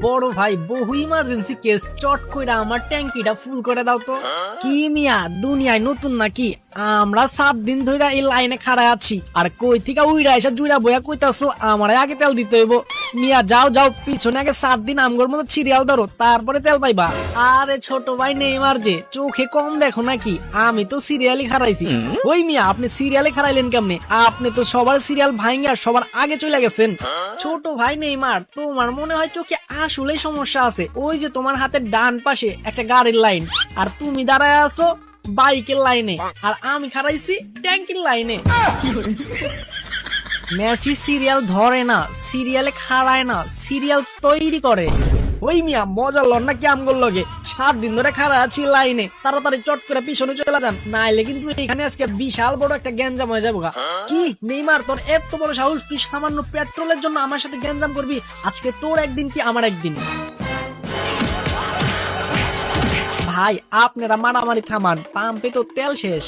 বড় ভাই বহু ইমার্জেন্সি কেস, চট কইরা আমার ট্যাঙ্কিটা ফুল করে দাও তো। কি মিয়া দুনিয়ায় নতুন নাকি? আমরা 7 দিন ধরে এই লাইনে খাড়া আছি, আর কই থেকে উইরা এসে জুইরা বইয়া কইতাছো আমারে আগে তেল দিতে হইব। মিয়া যাও যাও, পিছনে আগে 7 দিন আমগর মতো সিরিয়াল ধরো, তারপরে তেল পাইবা। আরে ছোট ভাই নেইমার যে, চোখে কম দেখো নাকি? আমি তো সিরিয়ালই খারাইছি। ওই মিয়া আপনি সিরিয়ালে খারাইলেন কেমনে? আপনি তো সবার সিরিয়াল ভাঙিয়া সবার আগে চলে গেছেন। ছোট ভাই নেইমার, তোমার মনে হয় চোখে আসলেই সমস্যা আছে। ওই যে তোমার হাতের ডান পাশে একটা গাড়ির লাইন, আর তুমি দাঁড়ায় আছো বাইকের লাইনে, আর আমি খারাইছি ট্যাঙ্কির লাইনে। মেসি সিরিয়াল ধরে না, সিরিয়ালে খাড়ায় না, সিরিয়াল তৈরি করে। ওই মিয়া মজা লন না কি আমগোর লগে? 7 দিন ধরে খাড়া আছি লাইনে, তাড়াতাড়ি চট করে পিছনে চলে যান, নাইলে কিন্তু এখানে আজকে বিশাল বড় একটা গ্যাঞ্জাম হয়ে যাবো। কি নেইমার, তোর এত বড় সাহস, তুই সামান্য পেট্রোলের জন্য আমার সাথে গ্যাঞ্জাম করবি? আজকে তোর একদিন কি আমার একদিন। ভাই আপনারা মারামারি থামান, পাম্পে তো তেল শেষ।